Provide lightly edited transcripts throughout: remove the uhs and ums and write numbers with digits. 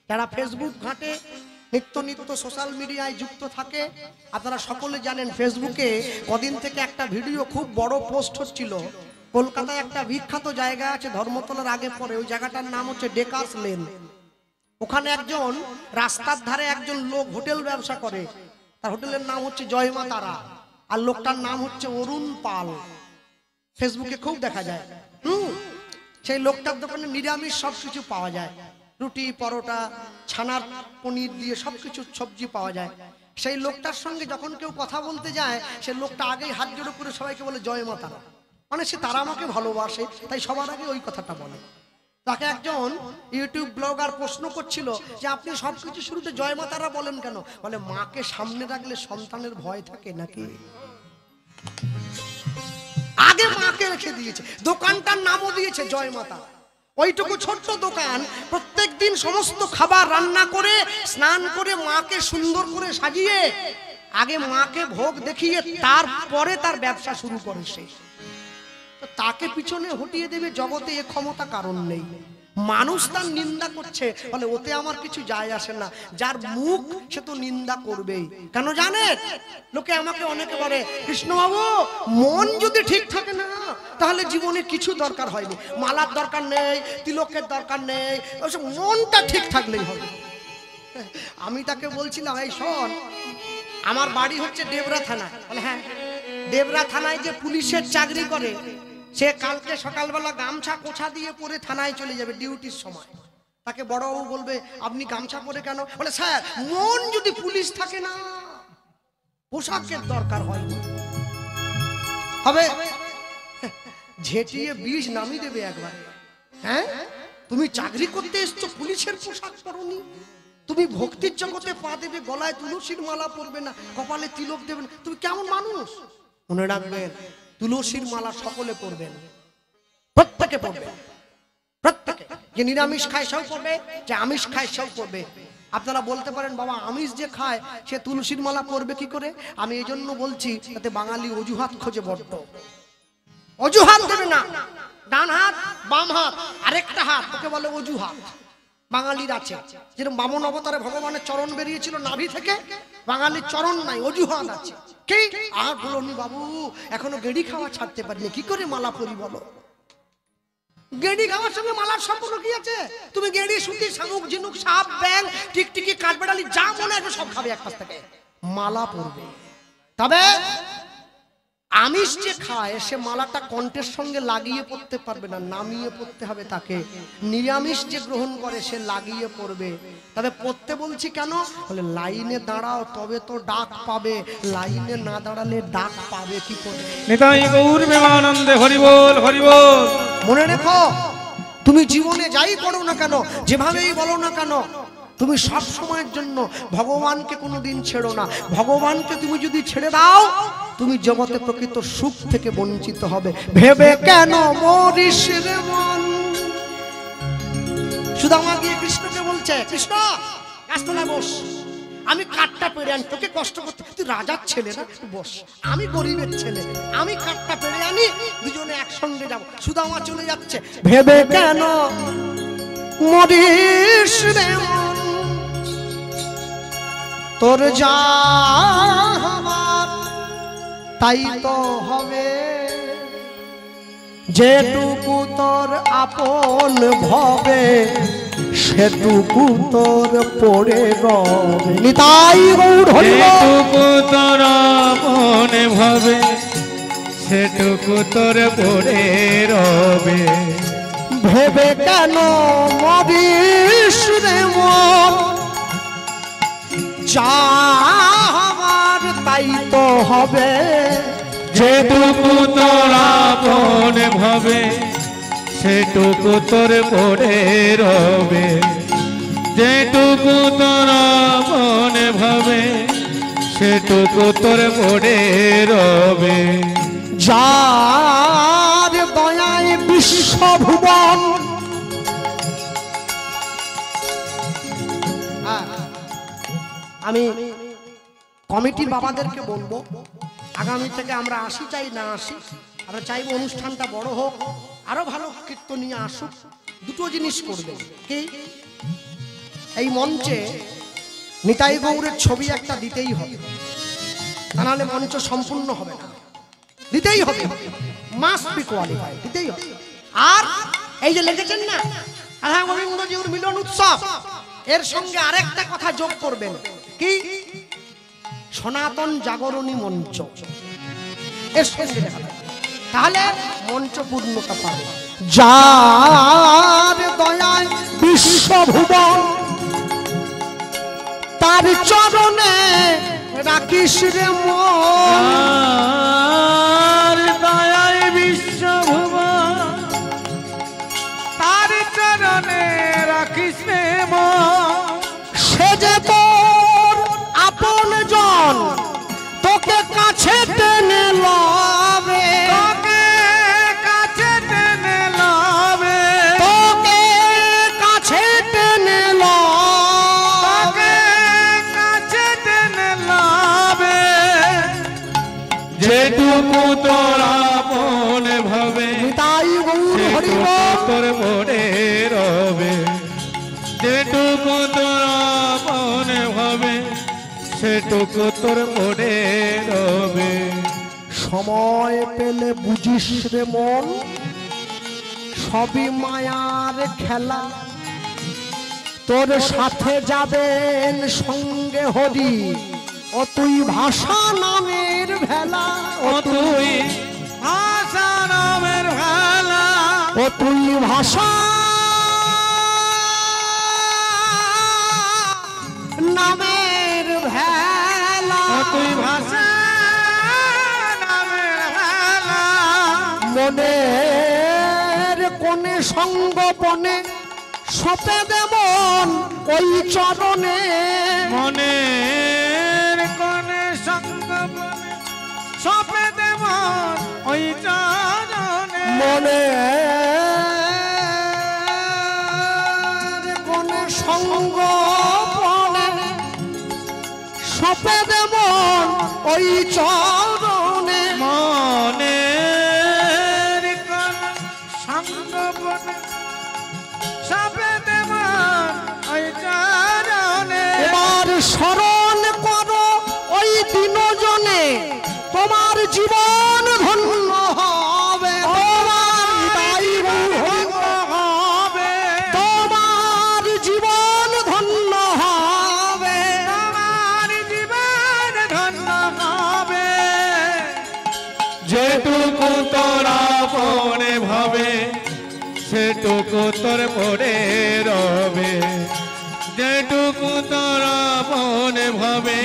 যারা ফেসবুক ঘাঁটে, নিত্য নিত্য সোশ্যাল মিডিয়ায় যুক্ত থাকে, আপনারা সকলে জানেন ফেসবুকে কদিন থেকে একটা ভিডিও খুব বড় পোস্ট হচ্ছিল। কলকাতায় একটা বিখ্যাত জায়গা আছে ধর্মতলার আগে পরে, ওই জায়গাটার নাম হচ্ছে ডেকাস লেন। ওখানে একজন রাস্তার ধারে একজন লোক হোটেল ব্যবসা করে, তার হোটেলের নাম হচ্ছে জয় মা তারা, আর লোকটার নাম হচ্ছে অরুণ পাল। ফেসবুকে খুব দেখা যায়। সেই লোকটার দোকানে নিরামিষ সবকিছু পাওয়া যায়, রুটি পরোটা ছানার পনির দিয়ে সবকিছু সবজি পাওয়া যায়। সেই লোকটার সঙ্গে যখন কেউ কথা বলতে যায়, সে লোকটা আগেই হাত জোড়ো করে সবাইকে বলে জয় মা তারা, মানে সে তারা আমাকে ভালোবাসে, তাই সবার আগে ওই কথাটা বলে। তাকে একজন ইউটিউব ব্লগার প্রশ্ন করছিল যে আপনি সবকিছু শুরুতে জয় মা তারা বলেন কেন? বলে মাকে সামনে রাখলে সন্তানের ভয় থাকে নাকি, আগে মাকে রেখে দিয়েছে। দোকানটার নামও দিয়েছে জয় মা তারা। ওইটুকু ছোট্ট দোকান প্রত্যেকদিন সমস্ত খাবার রান্না করে স্নান করে মাকে সুন্দর করে সাজিয়ে আগে মাকে ভোগ দেখিয়ে তারপরে তার ব্যবসা শুরু করে। সে তাকে পিছনে হটিয়ে দেবে জগতে এ ক্ষমতা কারণ নেই। মানুষ তার নিন্দা করছে, বলে ওতে আমার কিছু যায় আসে না। যার মুখ সে তো নিন্দা করবেই। কেন জানে? লোকে আমাকে অনেকে বলে কৃষ্ণবাবু মন যদি ঠিক থাকে না তাহলে জীবনে কিছু দরকার হয়নি, মালার দরকার নেই, তিলকের দরকার নেই, মনটা ঠিক থাকলেই হবে। আমি তাকে বলছিলাম এই শোন, আমার বাড়ি হচ্ছে দেবরা থানা। বলে হ্যাঁ। দেবরা থানায় যে পুলিশের চাকরি করে সে কালকে সকালবেলা গামছা কোছা দিয়ে পরে থানায় চলে যাবে ডিউটির সময়। তাকে বড়বাবু বলবে আপনি গামছা পরে কেন? বলে স্যার মন যদি পুলিশ থাকে না পোশাকের দরকার হয় না। হবে ঝেঁটিয়ে বিষ নামিয়ে দেবে একবার। হ্যাঁ, তুমি চাকরি করতে এসছো পুলিশের পোশাক পরনি, তুমি ভক্তির জগতে পা দেবে, গলায় তুলসীর মালা পরবে না, কপালে তিলক দেবে না, তুমি কেমন মানুষ? মনে রাখবেন তুলসীর মালা সকলে পরবেন, প্রত্যেকে পরবে, প্রত্যেকে। যে নিরামিষ খায় সেও পরবে, যে আমিষ খায় সেও পরবে। আপনারা বলতে পারেন বাবা আমিষ যে খায় সে তুলসীর মালা পরবে কি করে? আমি এই জন্য বলছি যাতে বাঙালি অজুহাত খোঁজে বড্ড। অজুহাত দেবে না, ডান হাত বাম হাত আরেকটা হাত, ওকে বলে অজুহাত। বাঙালির আছে, যেরকম বামন অবতারে ভগবানের চরণ বেরিয়েছিল নাভি থেকে, বাঙালির চরণ নাই, অজুহাত আছে। কি আর বলনি বাবু এখনো গেড়ি খাওয়া ছাড়তে পারিনি, কি করে মালা পরি বলো? গেড়ি খাওয়ার সঙ্গে মালার সম্পর্ক কি আছে? তুমি গেড়ি সুতি শামুক ঝিনুক সাপ ব্যাং টিকটিকি কাঠবেড়ালি যা মনে আছে সব খাবে এক পাশ থেকে, মালা পরবে। তবে আমিষ যে খায় সে মালাটা কণ্ঠের সঙ্গে লাগিয়ে পড়তে পারবে না, নামিয়ে পড়তে হবে তাকে। নিরামিষ যে গ্রহণ করে সে লাগিয়ে পড়বে। তবে পড়তে বলছি কেন? বলে লাইনে দাঁড়াও তবে তো ডাক পাবে, লাইনে না দাঁড়ালে ডাক পাবে কি করে? নিতাই গৌর প্রেমানন্দে হরি বল হরি বল। মনে রেখো তুমি জীবনে যাই করো না কেন, যেভাবেই বলো না কেন, তুমি সব সময়ের জন্য ভগবানকে কোনোদিন ছেড়ো না। ভগবানকে তুমি যদি ছেড়ে দাও তুমি জগতে প্রকৃত সুখ থেকে বঞ্চিত হবে। ভেবে কেন মরিস রে মন। সুদামা গিয়ে কৃষ্ণকে বলছে কৃষ্ণ গাছতলায় বস, আমি কাঠটা পেরে আনি, তোকে কষ্ট করতে, তুই রাজার ছেলে না, বস, আমি গরিবের ছেলে, আমি কাঠটা পেরে আনি, দুজনে একসঙ্গে যাবো। সুদামা চলে যাচ্ছে। ভেবে কেন মরিস রে মন, তোর যা হবার তাই তো হবে, যেটুকু তোর আপন ভবে সেটুকু তোর পড়ে রবে। নিতাই গৌর হরি বল। যেটুকু তোর আপন ভবে সেটুকু তোর পড়ে রবে। ভেবে কেন মরিস রে মন, যা হবার তাই তো হবে, যেটুকু তোর আপন ভবে সেটুকু তোর পড়ে রবে। যেটুকু তোর আপন ভবে সেটুকু তোর পড়ে রবে। যার দয়ায় বিশ্বভুবন। আমি কমিটির বাবাদেরকে বলবো আগামী থেকে আমরা আসি চাই না আসি, আমরা চাইবো অনুষ্ঠানটা বড় হোক, আরো ভালো কীর্তনীয় আসুক। দুটো জিনিস করবে কি, এই মঞ্চে নিতাই গৌরের ছবি একটা দিতেই হবে, তা নাহলে মঞ্চ সম্পূর্ণ হবে না, দিতেই হবে, মাস্ট বি কোয়ালিফাইড, দিতেই হবে। আর এই যে লিখেছেন না রাধা গোবিন্দজির মিলন উৎসব, এর সঙ্গে আরেকটা কথা যোগ করবেন, কি সনাতন জাগরণী মঞ্চ, এর সঙ্গে লেখা থাকবে, তাহলে মঞ্চ পূর্ণতা পাবে। যার দয়ায় বিশ্বভুবন তার চরণে রাখিস রে মন, দয়ায় বিশ্বভুবন তার চরণে রাখিস রে মন, সে যে তোর আপন জন তোকে কাছে টেনে লবে, তোকে কাছে টেনে লবে, তোকে কাছে টেনে লবে, কাছে টেনে লবে, যেটুকু তোর আপন ভাবে নিতাই গৌর হরি বল। তোর মনে রবে, যেটুকু তোর আপন ভাবে সেটুকু তোর মনে রবে। সময় পেলে বুঝিস রে মন সবই মায়ার খেলা, তোর সাথে যাবেন সঙ্গে হরি, ও তুই ভাষা নামের ভেলা, ও তুই ভাষা নামের ভালা, ও তুই ভাষা নামের ভেলা, ও তুই ভাষা নামের ভালা, মনের কোনে সঙ্গপনে সপে দেমন ওই চরণে, মনের কোনে সঙ্গপনে সপে দেব ওই চরণে, মনের কোনে সঙ্গপনে সপে দেমন ওই চরণে, মনের কোনে সঙ্গপনে সপে দেব ওই চরণে। এবার স্মরণ করো ওই দিনজনে তোমার জীবন ধন্য হবে, তোমার জীবন ধন্য হবে, আমার জীবন ধন্য হবে, যেটুকু তোর আপনে ভাবে সেটুকু তোর মনে রবে, যেটুকু তোর আপনে ভাবে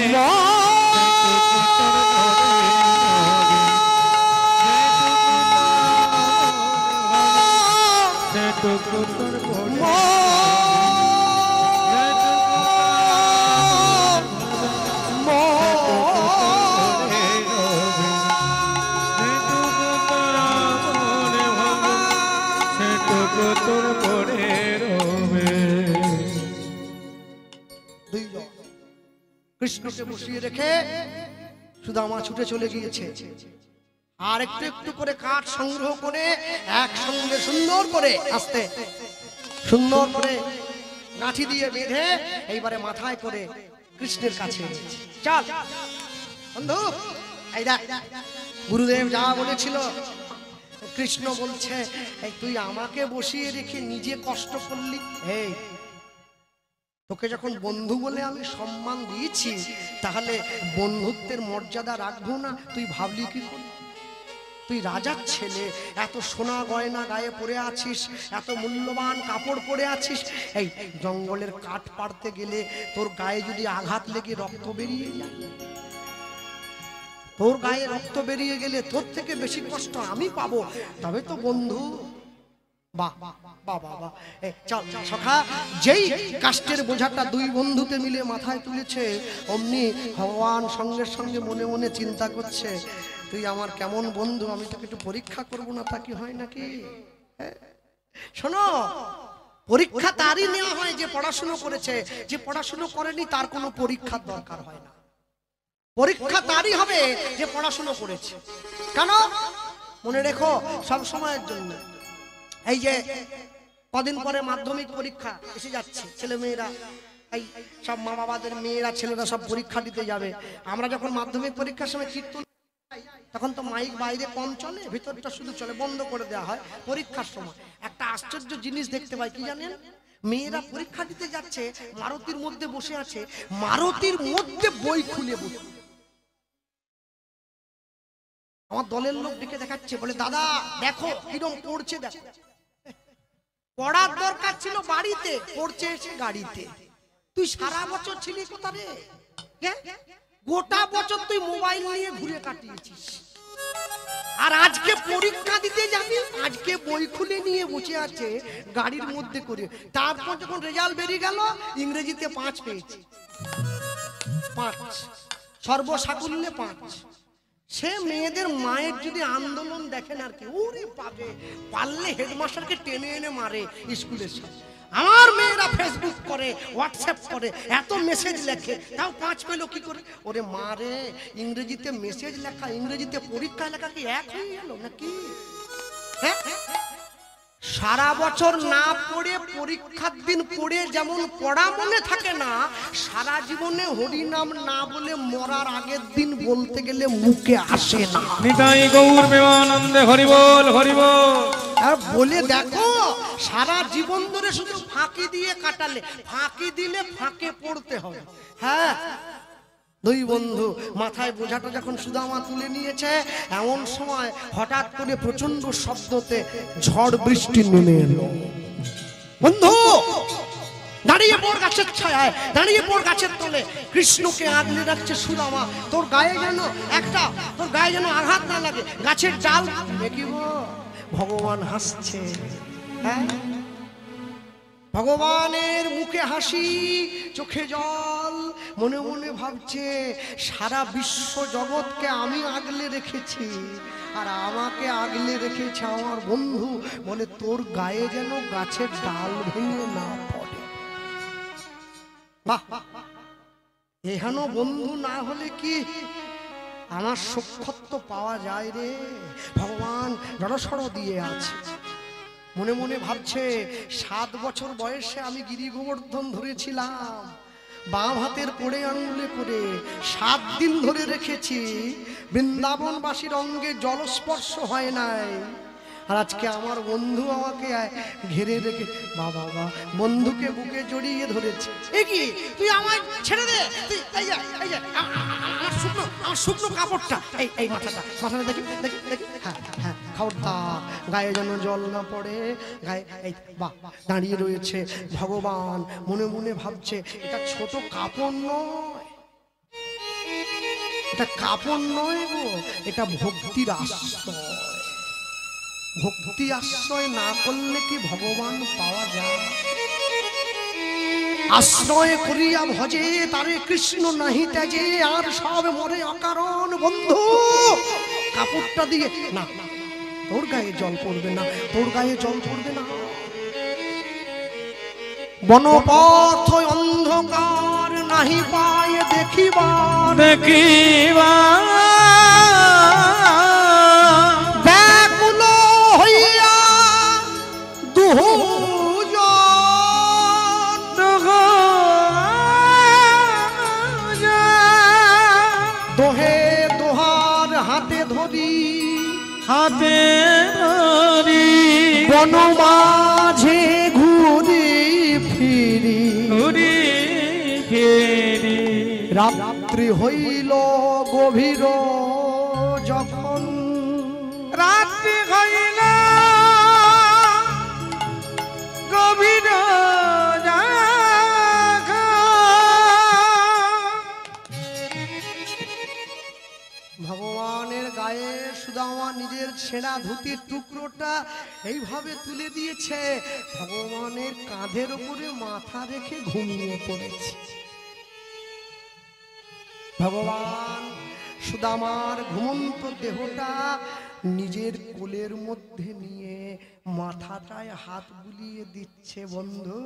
সেটুকু তোর মনে তোর মনে রবে। কৃষ্ণকে বসিয়ে রেখে সুদামা ছুটে চলে গিয়েছে, আর একটু একটু করে কাঠ সংগ্রহ করে একসঙ্গে সুন্দর করে আস্তে সুন্দর করে লাঠি দিয়ে বেঁধে এইবারে মাথায় করে কৃষ্ণের কাছে চল বন্ধু, এই দেখ গুরুদেব যা বলেছিল। কৃষ্ণ বলছে এই তুই আমাকে বসিয়ে রেখে নিজে কষ্ট করলি, এই তোকে যখন বন্ধু বলে আমি সম্মান দিয়েছি তাহলে বন্ধুত্বের মর্যাদা রাখবো না? তুই ভাবলি কি করে? তুই রাজার ছেলে, এত সোনা গয়না গায়ে পরে আছিস, এত মূল্যবান কাপড় পরে আছিস, এই জঙ্গলের কাঠ পাড়তে গেলে তোর গায়ে যদি আঘাত লেগে রক্ত বেরিয়ে যায়, তোর গায়ে রক্ত বেরিয়ে গেলে তোর থেকে বেশি কষ্ট আমি পাবো, তবে তো বন্ধু। বাহ বাহ বাহ বাহ, চল সখা, যেই কাষ্টের বোঝাটা দুই বন্ধুতে মিলে মাথায় তুলেছে অমনি ভগবান সঙ্গে সঙ্গে মনে মনে চিন্তা করছে তুই আমার কেমন বন্ধু, আমি তোকে একটু পরীক্ষা করবো না, তা কি হয় নাকি? শোনো, পরীক্ষা তারই নেওয়া হয় যে পড়াশুনো করেছে, যে পড়াশুনো করেনি তার কোনো পরীক্ষার দরকার হয় না। পরীক্ষা তারই হবে যে পড়াশুনো করেছে। কেন? মনে রেখো সব সময়ের জন্য, এই যে কদিন পরে মাধ্যমিক পরীক্ষা এসে যাচ্ছে, ছেলে মেয়েরা এই সব মা বাবাদের মেয়েরা ছেলেরা সব পরীক্ষা দিতে যাবে। আমরা যখন মাধ্যমিক পরীক্ষার সময় কীর্তন তখন তো মাইক বাইরে কম চলে, ভিতরটা শুধু চলে, বন্ধ করে দেওয়া হয়। পরীক্ষার সময় একটা আশ্চর্য জিনিস দেখতে পাই, কি জানেন? মেয়েরা পরীক্ষা দিতে যাচ্ছে, মারুতির মধ্যে বসে আছে, মারুতির মধ্যে বই খুলে বসে। আমার দলের লোক ডেকে দেখাচ্ছে, বলে দাদা দেখো কিরম পড়ছে, দেখো। পড়ার দরকার ছিল বাড়িতে, পড়ছে এসে গাড়িতে। তুই সারা বছর ছিলি কোথা রে? গোটা বছর তুই মোবাইল নিয়ে ঘুরে কাটিয়েছিস, আর আজকে পরীক্ষা দিতে যাবি, আজকে বই খুলে নিয়ে বসে আছে গাড়ির মধ্যে করে। তারপর যখন রেজাল্ট বেরিয়ে গেল, ইংরেজিতে 5 পেয়েছে, 5 সর্বসাকুল্যে 5। সে মেয়েদের মায়ের যদি আন্দোলন দেখেন আর কি, ওরে পাবে, পারলে হেডমাস্টারকে টেনে এনে মারে স্কুলের সাথে। আমার মেয়েরা ফেসবুক করে, হোয়াটসঅ্যাপ করে, এত মেসেজ লেখে, তাও 5 পেলো কি করে? ওরে মারে, ইংরেজিতে মেসেজ লেখা, ইংরেজিতে পরীক্ষা লেখা কি এক হয়ে গেল নাকি? হ্যাঁ, সারা বছর না পড়ে পরীক্ষার দিন পড়ে যেমন পড়া মনে থাকে না, সারা জীবনে হরিনাম না বলে মরার আগের দিন বলতে গেলে মুখে আসে না। নিতাই গৌর প্রেমানন্দে হরি বল হরি বল। আর বলে দেখো, সারা জীবন ধরে শুধু ফাঁকি দিয়ে কাটালে, ফাঁকি দিলে ফাঁকে পড়তে হবে। হ্যাঁ, দুই বন্ধু মাথায় বোঝাটা যখন সুদামা তুলে নিয়েছে, এমন সময় হঠাৎ করে প্রচন্ড শব্দতে ঝড় বৃষ্টি নেমে এলো। বন্ধু দাঁড়িয়ে পড় গাছের ছায়ায়, দাঁড়িয়ে পড় গাছের তলে। কৃষ্ণকে আগলে রাখছে সুদামা, তোর গায়ে যেন আঘাত না লাগে, গাছের ডাল দেখিব। ভগবান হাসছে, হ্যাঁ, ভগবানের মুখে হাসি, চোখে জল, মনে মনে ভাবছে সারা বিশ্ব জগৎকে আমি আগলে রেখেছি, আর আমাকে আগলে রেখেছে আমার বন্ধু। বলে তোর গায়ে যেন গাছের ডাল ভেঙে না পড়ে। বাহ, এখানে বন্ধু না হলে কি আমার সক্ষত্ব পাওয়া যায় রে? ভগবান জড়সড় দিয়ে আছে। মনে মনে ভাবছে 7 বছর বয়সে আমি গিরি গোবর্ধন ধরেছিলাম, বাম হাতের কোড়ে আঙুলে করে 7 দিন ধরে রেখেছি, বৃন্দাবনবাসীর অঙ্গে জলস্পর্শ হয় নাই। আর আজকে আমার বন্ধু আমাকে ঘিরে রেখে, বাবা বন্ধুকে বুকে জড়িয়ে ধরেছে। এ কি, তুই আমায় ছেড়ে দে, তুই এই যা আমার শুকনো কাপড়টা, এই মাথাটা দেখি দেখি দেখি, হ্যাঁ হ্যাঁ, খবরদার গায়ে যেন জল না পড়ে, গায়ে। এই বাহ, দাঁড়িয়ে রয়েছে ভগবান, মনে মনে ভাবছে এটা ছোট কাপড় নয়, এটা কাপড় নয় গো, এটা ভক্তির আশ্রয়। ভক্তি আশ্রয় না করলে কি ভগবান পাওয়া যায়? আশ্রয় করিয়া ভজে তারে কৃষ্ণ নাহি ত্যাজে, আর সব মরে অকারণ। বন্ধু কাপড়টা দিয়ে না, তোর গায়ে জল পড়বে না, তোর গায়ে জল পড়বে না। বনপথ অন্ধকার নাহি পায় দেখিবার, ব্যাকুল হইয়া দোহে দোহার হাতে ধরি, বন মাঝে ঘুরি ফিরি, রাত্রি হইল গভীর যখন, রাত্রি হইল গভীর ভগবানের গায়ে সুদামা নিজের ছেঁড়া ধুতির টুকরোটা এইভাবে তুলে দিয়েছে, ভগবানের কাঁধের উপরে মাথা রেখে ঘুমিয়ে পড়েছে। ভগবান সুদামার ঘুমন্ত দেহটা নিজের কোলের মধ্যে নিয়ে মাথাটায় হাত বুলিয়ে দিচ্ছে। বন্ধু,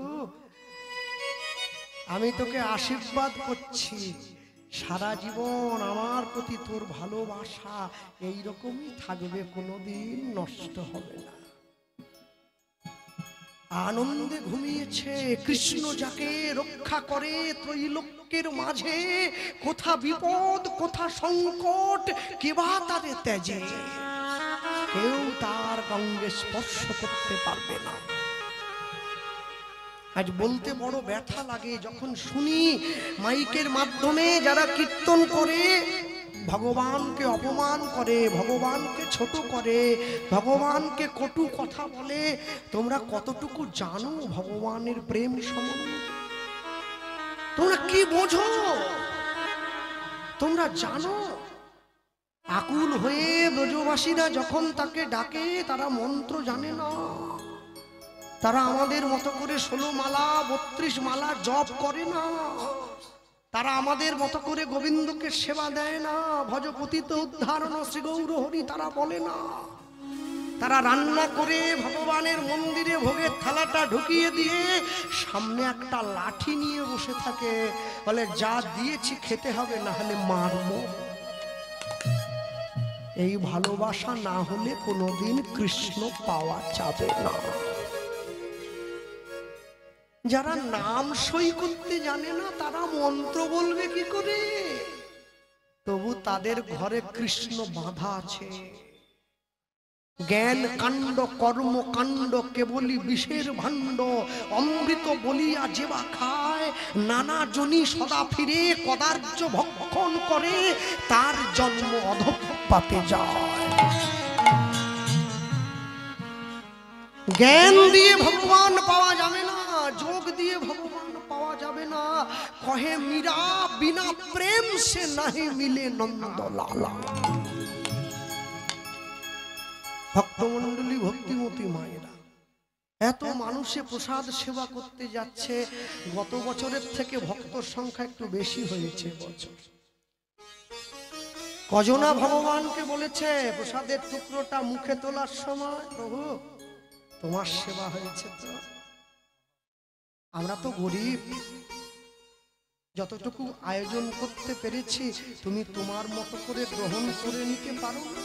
আমি তোকে আশীর্বাদ করছি, সারা জীবন আমার প্রতি তোর ভালোবাসা এইরকমই থাকবে, কোনোদিন নষ্ট হবে না। আনন্দে ঘুমিয়েছে। কৃষ্ণ যাকে রক্ষা করে ত্রৈলোক্যের মাঝে, কোথা বিপদ কোথা সংকট কেবা তারে ত্যাজে, কেউ তার গঙ্গে স্পর্শ করতে পারবে না। আজ বলতে বড় ব্যথা লাগে যখন শুনি মাইকের মাধ্যমে যারা কীর্তন করে ভগবানকে অপমান করে, ভগবানকে ছোট করে, ভগবানকে কটু কথা বলে। তোমরা কতটুকু জানো ভগবানের প্রেম সম্বন্ধে? তোমরা কি বোঝো? তোমরা জানো? আকুল হয়ে ব্রজবাসীরা যখন তাকে ডাকে, তারা মন্ত্র জানে না। তারা আমাদের মতো করে 16 মালা 32 মালা জপ করে না। তারা আমাদের মতো করে গোবিন্দকে সেবা দেয় না। ভজপতিত উদ্ধারণ শ্রী গৌর হরি তারা বলে না। তারা রান্না করে ভগবানের মন্দিরে ভোগের থালাটা ঢুকিয়ে দিয়ে সামনে একটা লাঠি নিয়ে বসে থাকে, বলে যা দিয়েছি খেতে হবে, না হলে মারবো। এই ভালোবাসা না হলে কোনোদিন কৃষ্ণ পাওয়া যাবে না। যারা নাম সই করতে জানে না তারা মন্ত্র বলবে কি করে? তবু তাদের ঘরে কৃষ্ণ বাঁধা আছে। জ্ঞান কাণ্ড কর্ম কাণ্ড কেবলই বিষের ভাণ্ড, অমৃত বলিয়া যেবা খায়, নানা জনি সদা ফিরে কদার্য ভক্ষণ করে, তার জন্ম অধঃপাতে যায়। জ্ঞান দিয়ে ভগবান পাওয়া যাবে না, যোগ দিয়ে ভগবান পাওয়া যাবে না। কহে মীরা বিনা প্রেম সে নাহি মিলে নন্দ লালা। ভক্তমণ্ডলী, ভক্তিমতী মায়েরা, এত মানুষে প্রসাদ সেবা করতে যাচ্ছে। গত বছরের থেকে ভক্তর সংখ্যা একটু বেশি হয়েছে। বছর কজনা ভগবানকে বলেছে প্রসাদের টুকরোটা মুখে তোলার সময়, প্রভু তোমার সেবা হয়েছে তো? আমরা তো গরিব, যতটুকু আয়োজন করতে পেরেছি তুমি তোমার মতো করে গ্রহণ করে নিতে পারো না?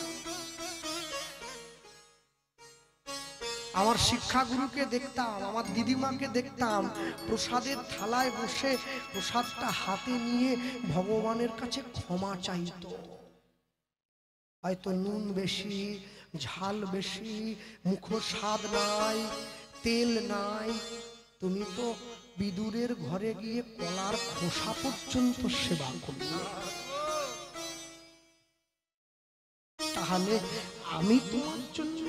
আমার শিক্ষাগুরুকে দেখতাম, আমার দিদিমাকে দেখতাম প্রসাদের থালায় বসে প্রসাদটা হাতে নিয়ে ভগবানের কাছে ক্ষমা চাইত। হয়তো নুন বেশি, ঝাল বেশি, মুখ স্বাদ নাই, তেল নাই। তুমি তো বিদুরের ঘরে গিয়ে কলার খোসা পর্যন্ত সেবা করলে, তাহলে আমি তোমার জন্য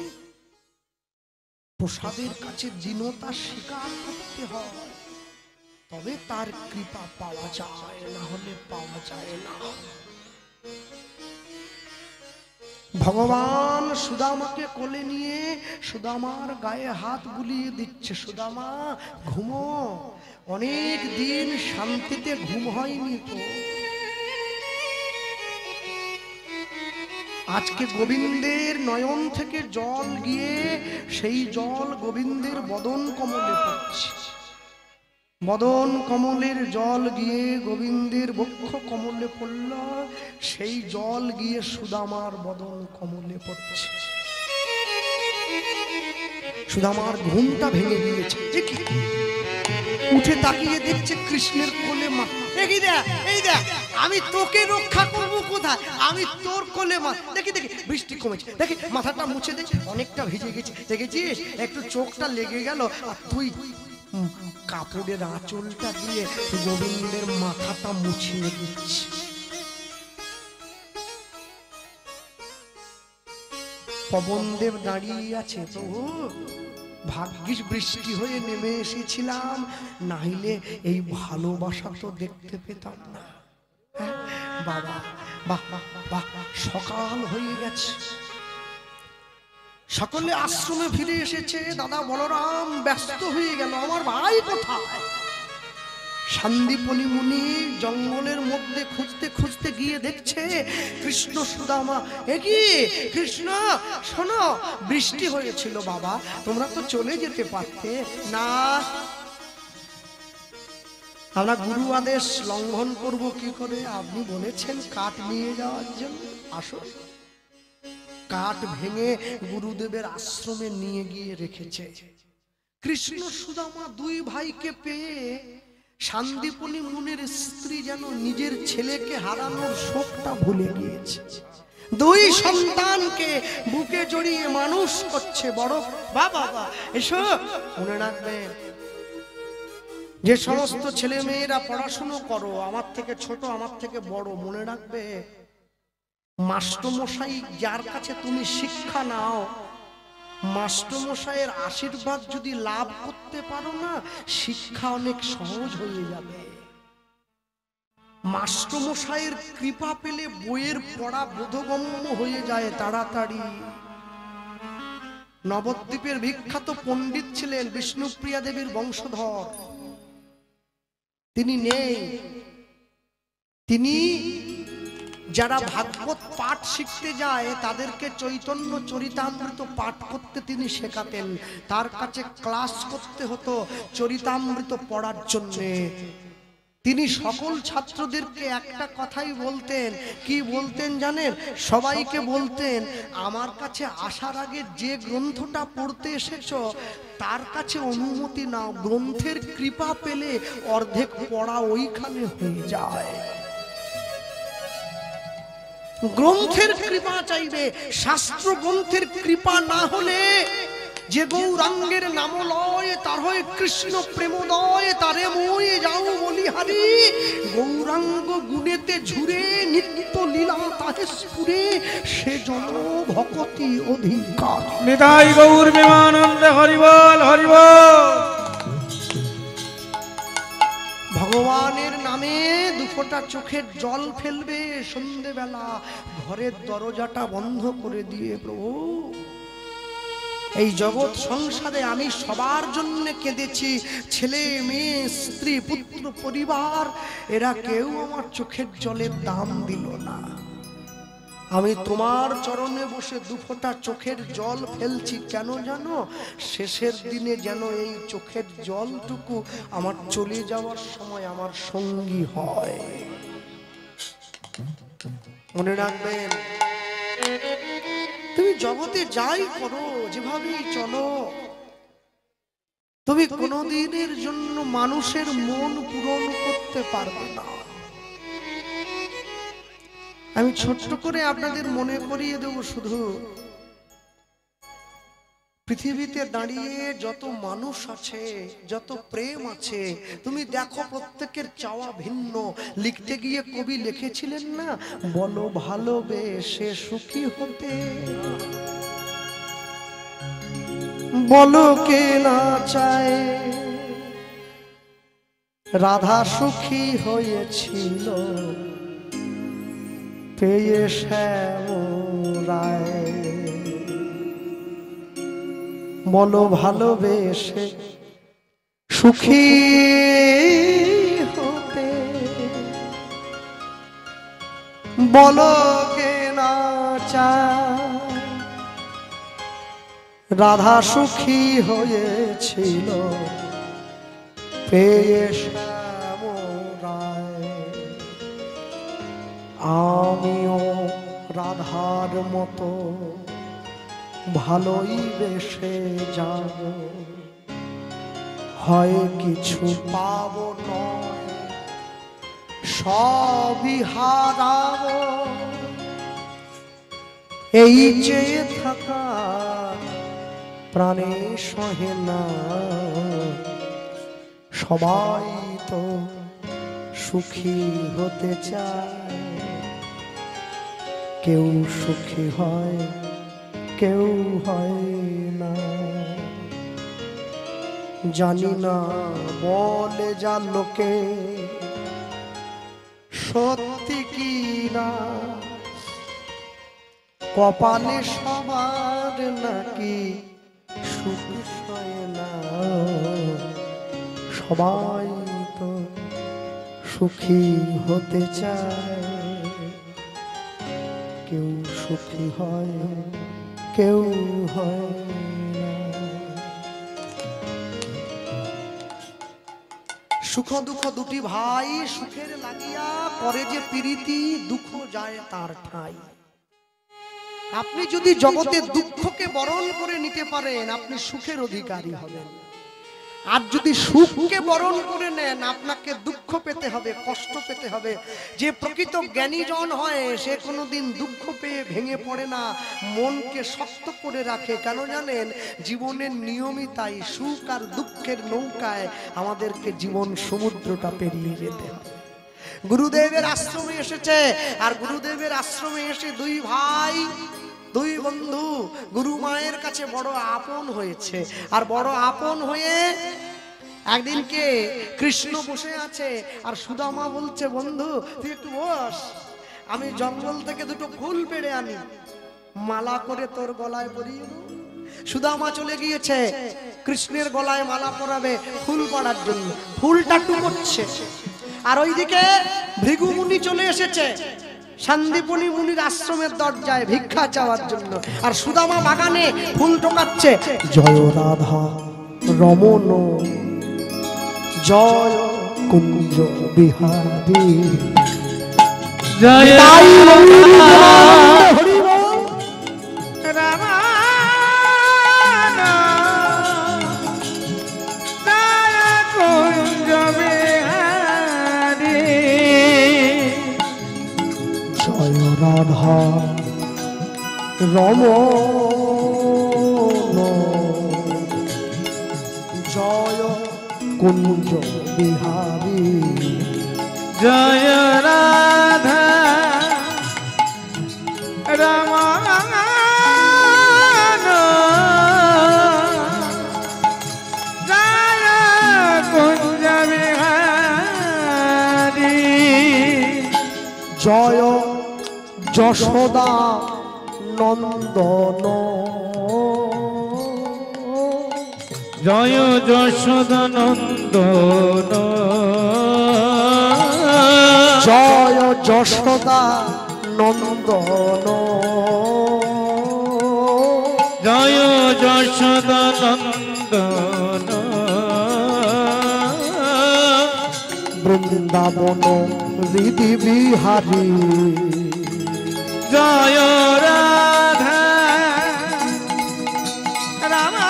প্রসাদের কাছে দীনতা স্বীকার করতে হয়, তবে তার কৃপা পাওয়া যায়, না হলে পাওয়া যায় না। ভগবান সুদামাকে কোলে নিয়ে সুদামার গায়ে হাত বুলিয়ে দিচ্ছে, সুদামা ঘুমো, অনেক দিন শান্তিতে ঘুম হয়নি তো। আজকে গোবিন্দের নয়ন থেকে জল গিয়ে সেই জল গোবিন্দের বদন কমলে পড়ছে। বদন কমলের জল গিয়ে গোবিন্দের বক্ষ কমলে পড়ল, সেই জল গিয়ে সুদামার বদন কমলে পড়ছে। সুদামার ঘুমটা ভেঙে গিয়েছে। উঠে তাকিয়ে দেখছে কৃষ্ণের কোলে মা। এই দেখ, আমি তোকে রক্ষা করব কোথায়? আমি তোর কোলে মা। দেখি বৃষ্টি কমেছে, দেখি মাথাটা মুছে দে, অনেকটা ভিজে গেছে। দেখেছিস একটু চোখটা লেগে গেল, আর তুই কাপড়ের আঁচলটা দিয়ে গোবিন্দের মাথাটা মুছিয়ে দিচ্ছি। পবনদেব দাঁড়িয়ে আছে, প্রভু ভাগ্যিস বৃষ্টি হয়ে নেমে এসেছিলাম, নাইলে এই ভালোবাসা তো দেখতে পেতাম না। বাবা বাহ বাহ, সকাল হয়ে গেছে, সকলে আশ্রমে ফিরে এসেছে। দাদা বলরাম ব্যস্ত হয়ে গেল, আমার ভাই কোথায়? সন্দীপনী মুনি জঙ্গলের মধ্যে খুঁজতে খুঁজতে গিয়ে দেখছে কৃষ্ণ সুদামা। কি কৃষ্ণ, শোনো, বৃষ্টি হয়েছিল বাবা, তোমরা তো চলে যেতে পারতে না। আমরা গুরু আদেশ লঙ্ঘন করব কি করে? আপনি বলেছেন কাঠ নিয়ে যাওয়ার জন্য, আসো। কাঠ ভেঙে গুরুদেবের আশ্রমে নিয়ে গিয়ে রেখেছে। কৃষ্ণ সুদামা দুই ভাইকে পেয়ে শান্তিপনি মুনির স্ত্রী যেন নিজের ছেলেকে হারানোর শোকটা ভুলে গিয়েছে। দুই সন্তানকে বুকে জড়িয়ে মানুষ করছে। বড় বাবা এসো, মনে রাখবেন যে সমস্ত ছেলে মেয়েরা পড়াশুনো করো, আমার থেকে ছোট আমার থেকে বড়, মনে রাখবে মাস্টারমশাই যার কাছে তুমি শিক্ষা নাও, মাস্টারমশাইয়ের আশীর্বাদ যদি লাভ করতে পারো না, শিক্ষা অনেক সহজ হয়ে যাবে। মাস্টারমশাইয়ের কৃপা পেলে বইয়ের পড়া বোধগম্য হয়ে যায় তাড়াতাড়ি। নবদ্বীপের বিখ্যাত পণ্ডিত ছিলেন বিষ্ণুপ্রিয়া দেবীর বংশধর, তিনি নেই। তিনি যারা ভাগবত পাঠ শিখতে যায় তাদেরকে চৈতন্য চরিতামৃত পাঠ করতে তিনি শেখাতেন। তার কাছে ক্লাস করতে হতো চরিতামৃত পড়ার জন্যে। তিনি সকল ছাত্রদেরকে একটা কথাই বলতেন। কি বলতেন জানেন? সবাইকে বলতেন, আমার কাছে আসার আগে যে গ্রন্থটা পড়তে এসেছো তার কাছে অনুমতি নাও, গ্রন্থের কৃপা পেলে অর্ধেক পড়া ওইখানে হয়ে যায়। গ্রন্থের কৃপা চাইবে, শাস্ত্র গ্রন্থের কৃপা না হলে যে গৌরাঙ্গের নাম লয় তার হয় কৃষ্ণ প্রেমদয়, তারে মই যাও বলিহারি। গৌরাঙ্গ গুণেতে ঝুরে নিত্য লীলা তাহে স্ফুরে, সে জন ভকতি অধিকার। নিতাই গৌর প্রেমানন্দে হরিবল হরিবল। ভগবানের নামে দুফোঁটা চোখের জল ফেলবে সন্ধেবেলা, ঘরের দরজাটা বন্ধ করে দিয়ে, প্রভু এই জগৎ সংসারে আমি সবার জন্য কেঁদেছি, ছেলে মেয়ে স্ত্রী পুত্র পরিবার, এরা কেউ আমার চোখের জলের দাম দিল না। আমি তোমার চরণে বসে দুফোঁটা চোখের জল ফেলছি, কেন জানো? শেষের দিনে যেন এই চোখের জলটুকু আমার চলে যাওয়ার সময় আমার সঙ্গী হয়। মনে রাখবেন, তুমি জগতে যাই করো, যেভাবেই চলো, তুমি কোনোদিনের জন্য মানুষের মন পূরণ করতে পারবে না। আমি ছোট্ট করে আপনাদের মনে করিয়ে দেব, শুধু পৃথিবীতে দাঁড়িয়ে যত মানুষ আছে, যত প্রেম আছে, তুমি দেখো প্রত্যেকের চাওয়া ভিন্ন। লিখতে গিয়ে কবি লিখেছিলেন না, বলো ভালোবেসে সুখী হতে, বলো কে না চায়। রাধা সুখী হয়েছিল পেয়ে শ্যামরায়, বলো ভালোবেসে সুখী হতে, বলো কে না চায়। রাধা সুখী হয়েছিল পেয়ে শ্যামরায়, আমিও রাধার মতো ভালোই বেশে যাব, হয় কিছু পাব নয় সবই হারাবো। এই চেয়ে থাকা প্রাণে সহে না, সবাই তো সুখী হতে চায়। কেউ সুখী হয়, কেউ হয় না, জানি না বলে যা লোকে সত্যি কি না। কপালে সবার নাকি সুখ হয় না, সবাই তো সুখী হতে চায়। কেউ সুখী হয়, কেউ হয় না। সুখ দুঃখ দুটি ভাই, সুখের লাগিয়া করে যে প্রীতি, দুঃখ যায় তার ঠাই। আপনি যদি জগতের দুঃখকে বরণ করে নিতে পারেন, আপনি সুখের অধিকারী হবেন। আর যদি সুখকে বরণ করে নেন আপনাকে দুঃখ পেতে হবে, কষ্ট পেতে হবে। যে প্রকৃত জ্ঞানীজন হয় সে কোনোদিন দুঃখ পেয়ে ভেঙে পড়ে না, মনকে শক্ত করে রাখে। কেন জানেন? জীবনের নিয়মই তাই, সুখ আর দুঃখের নৌকায় আমাদেরকে জীবন সমুদ্রটা পেরিয়ে যেতে হবে। গুরুদেবের আশ্রমে এসেছে, আর গুরুদেবের আশ্রমে এসে দুই ভাই দুই বন্ধু গুরু মায়ের কাছে বড় আপন হয়েছে। আর বড় আপন হয়ে একদিনকে কৃষ্ণ বসে আছে আর সুদামা বলছে, বন্ধু তুই একটু বস, আমি জঙ্গল থেকে দুটো ফুল পেড়ে আনি, মালা করে তোর গলায় পরিয়ে দেব। সুদামা চলে গিয়েছে কৃষ্ণের গলায় মালা পরাবে ফুল পড়ার জন্য, ফুলটা টুকোচ্ছে। আর ওইদিকে ভৃগু মুনি চলে এসেছে শান্তিপনি মুনির আশ্রমের দরজায় ভিক্ষা চাওয়ার জন্য, আর সুদামা বাগানে ফুল টোকাচ্ছে। জয় রাধা রমন জয় কুঞ্জ বিহারী, জয় রাধা রমন জয় কুঞ্জ বিহারী, জয় রাধা রমন জয় কুঞ্জ বিহারী, জয় যশোদা নন্দন, জয় যশোদা নন্দন, জয় যশোদা নন্দন, জয় যশোদা নন্দন, বৃন্দাবন হৃদি বিহারী, জয় রাধা রমন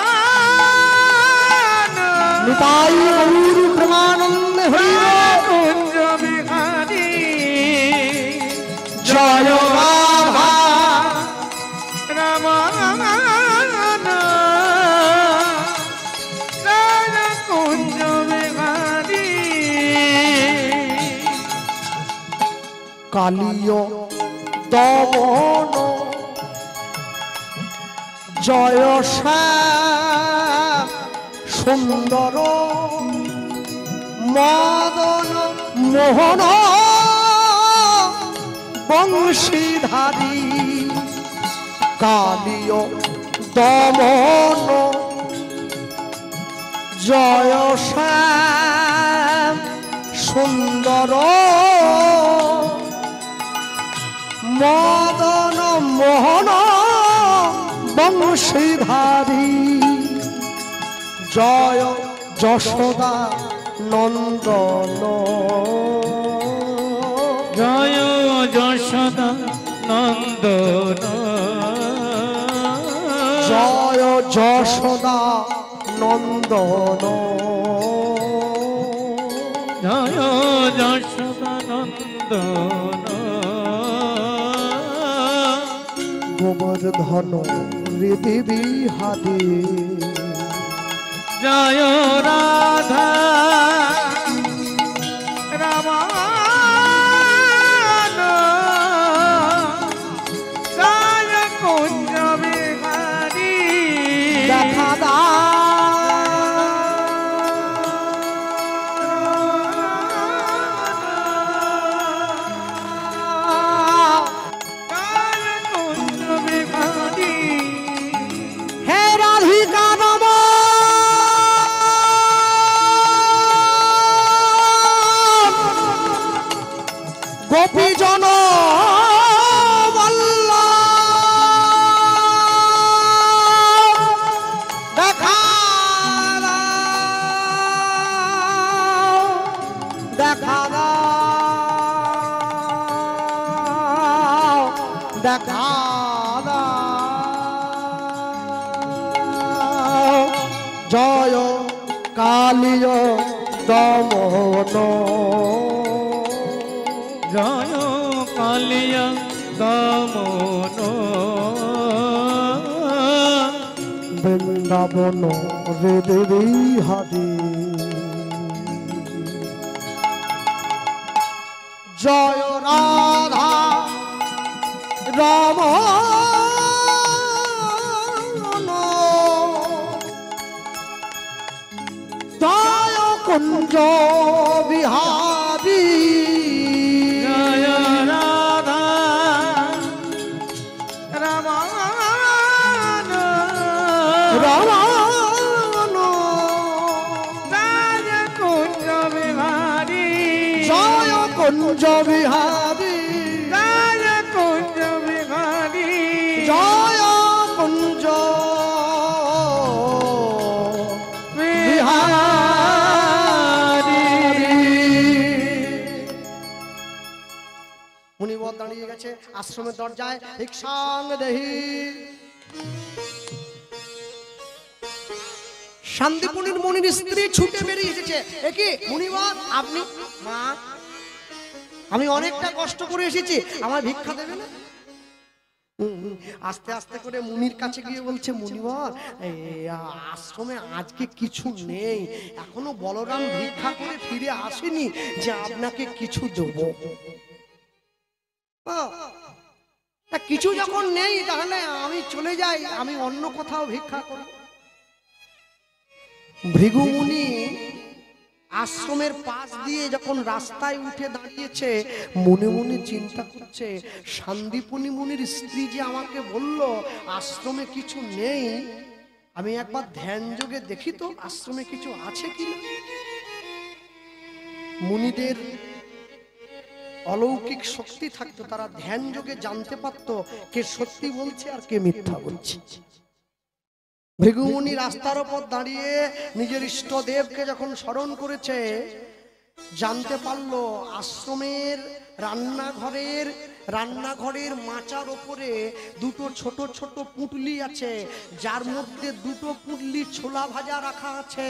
নিতাই গৌর প্রেমানন্দে হরি কুঞ্জ বিহারী, জয় রাধা রমন জয় কুঞ্জ বিহারী, কালীয় দমন জয় শ্যাম সুন্দর মদন মোহন বংশীধারী, কালীয় দমন জয় শ্যাম সুন্দর মদন মোহন বংশীধারী, জয় যশোদা নন্দন, জয় যশোদা নন্দন, জয় যশোদা নন্দন, জয় যশোদা নন্দন, গোবর্ধন হৃদি বিহারী, জয় রাধা রমন জয় কুঞ্জ বিহারী, দেখা দাও জয় কুঞ্জ বিহারী, হে রাধিকা নম গোপীজন দেখা দাও, দেখা দাও, দেখা দাও, জয় কাল কালিয় দমন জয় কালিয়া দমন বৃন্দাবন রে দেবী হারি জয় রাধা রমণ জয় কুঞ্জ বিহারী জয় রাধা রমণ রমণ জয় কুঞ্জ বিহারী জয় কুঞ্জ বিহারী জয় কুঞ্জ বিহারী জয় কুঞ্জ মুনিবর দাঁড়িয়ে গেছে আশ্রমের দরজায় ভিক্ষাং দেহি শান্তিপুরীর মুনির স্ত্রী ছুটে বেরিয়ে এসেছে একে মুনিবর আপনি মা আমি অনেকটা কষ্ট করে এসেছি আমার ভিক্ষা দেবে না আস্তে আস্তে করে মুনির কাছে গিয়ে বলছে মুনিবর আশ্রমে আজকে কিছু নেই এখনো বলরাম ভিক্ষা করে ফিরে আসেনি যে আপনাকে কিছু দেবো কিছু যখন নেই তাহলে আমি চলে যাই আমি অন্য কোথাও ভিক্ষা করব ভৃগু মুনি আশ্রমের পাশ দিয়ে যখন রাস্তায় উঠে দাঁড়িয়েছে মনে মনে চিন্তা করছে শান্তিপুনি মুনির স্ত্রী যে আমাকে বলল আশ্রমে কিছু নেই আমি একবার ধ্যান যোগে দেখি তো আশ্রমে কিছু আছে কিনা মুনিদের অলৌকিক শক্তি থাকতো তারা ধ্যান যোগে জানতে পারতো কে সত্যি বলছে আর কে মিথ্যা বলছে ভৃগুমুনি রাস্তার উপর দাঁড়িয়ে নিজের ইষ্টদেবকে যখন স্মরণ করেছে জানতে পারলো আশ্রমের রান্নাঘরের মাচার উপরে দুটো ছোট ছোট পুঁটলি আছে যার মধ্যে দুটো পুঁটলি ছোলা ভাজা রাখা আছে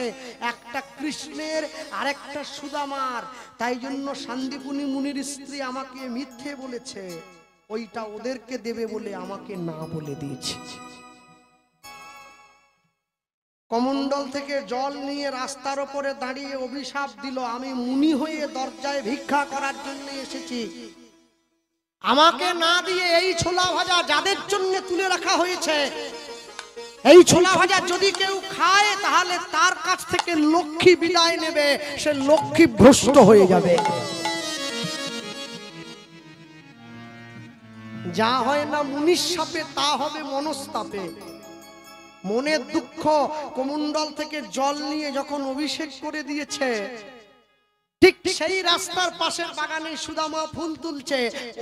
একটা কৃষ্ণের আর একটা সুদামার তাই জন্য শান্তিপুনি মুনির স্ত্রী আমাকে মিথ্যে বলেছে ওইটা ওদেরকে দেবে বলে আমাকে না বলে দিয়েছে কমণ্ডল থেকে জল নিয়ে রাস্তার উপরে দাঁড়িয়ে অভিশাপ দিল আমি মুনি হয়ে দরজায় ভিক্ষা করার জন্য এসেছি আমাকে না দিয়ে এই ছোলা ভাজা যাদের জন্য তুলে রাখা হয়েছে এই ছোলা ভাজা যদি কেউ খায় তাহলে তার কাছ থেকে লক্ষ্মী বিদায় নেবে সে লক্ষ্মী ভ্রষ্ট হয়ে যাবে যা হয় না মুনির শাপে তা হবে মনস্তাপে মনের দুঃখ কমণ্ডল থেকে জল নিয়ে যখন অভিষেক করে দিয়েছে ঠিক সেই রাস্তার পাশের বাগানে সুদামা ফুল তুলছে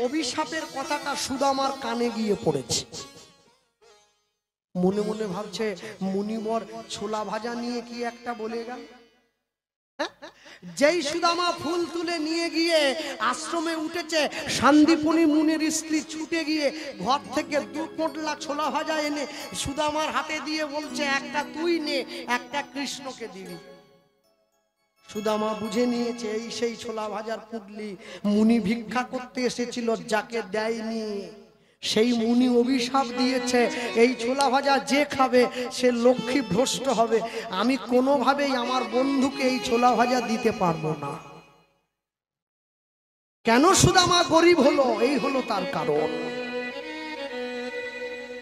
অভিশাপের কথাটা সুদামার কানে গিয়ে পড়েছে মনে মনে ভাবছে মুনিবর ছোলা ভাজা নিয়ে কি একটা বলে গেল যেই সুদামা ফুল তুলে নিয়ে গিয়ে আশ্রমে উঠেছে শান্তিপুনি মুনির স্ত্রী ছুটে গিয়ে ঘর থেকে দু পোটলা ছোলা ভাজা এনে সুদামার হাতে দিয়ে বলছে একটা তুই নে একটা কৃষ্ণকে দিবি সুদামা বুঝে নিয়েছে এই সেই ছোলা ভাজার পুটলি মুনি ভিক্ষা করতে এসেছিল যাকে দেয়নি সেই মুনি অভিশাপ দিয়েছে এই ছোলা ভাজা যে খাবে সে লক্ষ্মী ভ্রষ্ট হবে আমি কোনোভাবেই আমার বন্ধুকে এই ছোলা ভাজা দিতে পারবো না কেন সুদামা গরিব হলো এই হলো তার কারণ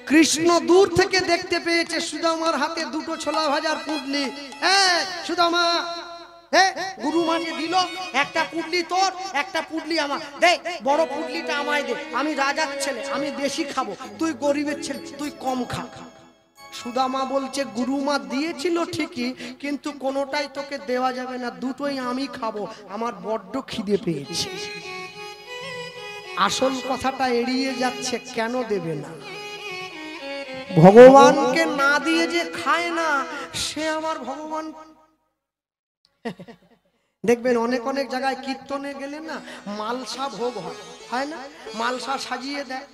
কৃষ্ণ দূর থেকে দেখতে পেয়েছে সুদামার হাতে দুটো ছোলা ভাজার পুটলি সুদামা গুরু মানে দিল একটা পুটলি তোর একটা পুটলি আমার দে বড় পুটলিটা আমায় দে আমি রাজার ছেলে আমি বেশি খাবো তুই গরিবের ছেলে তুই কম খা সুদামা বলছে গুরুমা দিয়েছিল ঠিকই কিন্তু কোনোটাই তোকে দেওয়া যাবে না দুটোই আমি খাবো আমার বড্ড খিদে পেয়েছে আসল কথাটা এড়িয়ে যাচ্ছে কেন দেবে না ভগবানকে না দিয়ে যে খায় না সে আমার ভগবান দেখবেন অনেক অনেক জায়গায় কীর্তনে গেলে না মালসা ভোগ হয় না মালসা সাজিয়ে দেয়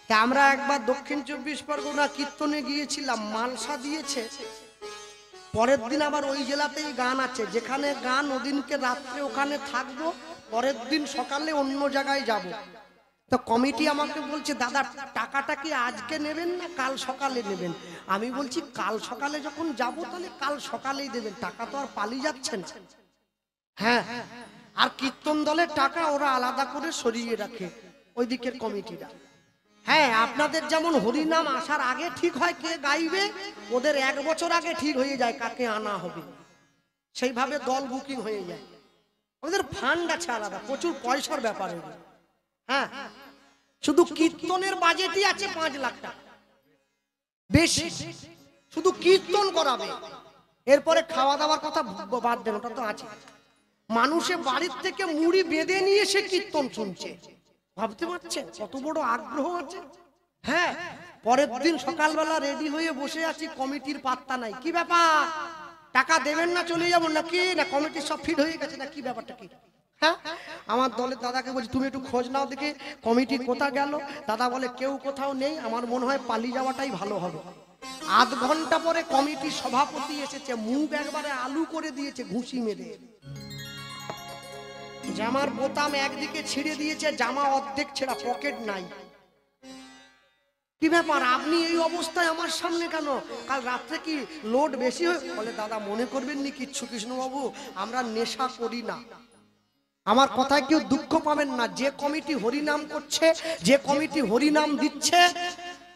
তা আমরা একবার দক্ষিণ 24 পরগনা কীর্তনে গিয়েছিলাম মালসা দিয়েছে পরের দিন আবার ওই জেলাতেই গান আছে, যেখানে গান ওদিনকে রাত্রে ওখানে থাকবো, পরের দিন সকালে অন্য জায়গায় যাব। তো কমিটি আমাকে বলছে দাদা টাকাটা কি আজকে নেবেন না কাল সকালে নেবেন? আমি বলছি কাল সকালে যখন যাব তাহলে কাল সকালেই দেবেন, টাকা তো আর পালিয়ে যাচ্ছে না। হ্যাঁ, আর কীর্তন দলের টাকা ওরা আলাদা করে সরিয়ে রাখে ওই দিকের কমিটিরা। হ্যাঁ, আপনাদের যেমন হরিনাম আসার আগে ঠিক হয় কে গাইবে, ওদের 1 বছর আগে ঠিক হয়ে যায় কাকে আনা হবে, সেইভাবে দল বুকিং হয়ে যায়। ওদের ফান্ড আছে আলাদা, প্রচুর পয়সার ব্যাপার। হ্যাঁ, শুধু কীর্তনের বাজেটই আছে 5 লাখ টাকা বেশি, শুধু কীর্তন করাবে। এরপরে খাওয়া দাওয়ার কথা বাদ দেন, ওটা তো আছে। মানুষে বাড়ির থেকে মুড়ি বেঁধে নিয়ে সে কীর্তন শুনছে, ভাবতে পারছেন কত বড় আগ্রহ আছে। হ্যাঁ, পরের দিন সকালবেলা রেডি হয়ে বসে আছি, কমিটির পাত্তা নাই। কি ব্যাপার, টাকা দেবেন না চলে যাবো নাকি, না কমিটির সব ফিট হয়ে গেছে না কি ব্যাপারটা কি? হ্যাঁ, আমার দলের দাদাকে বলছি তুমি একটু খোঁজ নাও দেখে কমিটি কোথায় গেল। দাদা বলে কেউ কোথাও নেই, আমার মনে হয় পালিয়ে যাওয়াটাই ভালো হবে। আধ ঘন্টা পরে কমিটির সভাপতি এসেছে, মুখ একবারে আলু করে দিয়েছে ঘুষি মেরে, জামার বোতাম একদিকে ছিঁড়ে দিয়েছে, জামা অর্ধেক ছেঁড়া, পকেট নাই। কি ব্যাপার, আপনি এই অবস্থায় আমার সামনে কেন? কাল রাত্রে কি লোড বেশি হয়ে? বলে দাদা মনে করবেন নি কিচ্ছু, কৃষ্ণবাবু আমরা নেশা করি না। আমার কথায় কেউ দুঃখ পাবেন না, যে কমিটি হরিনাম করছে, যে কমিটি হরিনাম দিচ্ছে,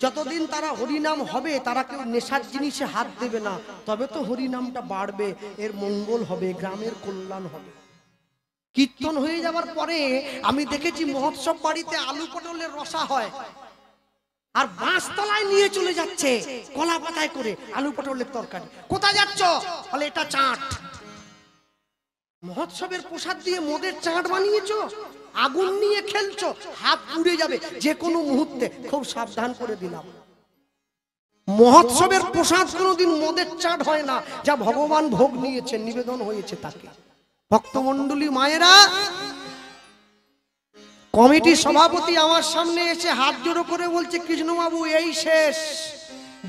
যতদিন তারা হরিনাম হবে তারা কেউ নেশার জিনিসে হাত দেবে না, তবে তো হরিনামটা বাড়বে, এর মঙ্গল হবে, গ্রামের কল্যাণ হবে। কীর্তন হয়ে যাওয়ার পরে আমি দেখেছি মহোৎসব বাড়িতে আলু পটলের রসা হয়, আর বাঁশতলায় নিয়ে চলে যাচ্ছে কলা পাতায় করে আলু পটলের তরকারি। কোথায় যাচ্ছ? বলে এটা চাট। মহোৎসবের প্রসাদ দিয়ে মদের চাট বানিয়েছো, আগুন নিয়ে খেলছো, হাত পুড়ে যাবে যে কোনো মুহূর্তে, খুব সাবধান করে দিলাম। মহোৎসবের প্রসাদ কোনোদিন মদের চাট হয় না, যা ভগবান ভোগ নিয়েছেন, নিবেদন হয়েছে তাকে। ভক্তমণ্ডলী মায়েরা, কমিটির সভাপতি আমার সামনে এসে হাত জোড়ো করে বলছে কৃষ্ণবাবু এই শেষ,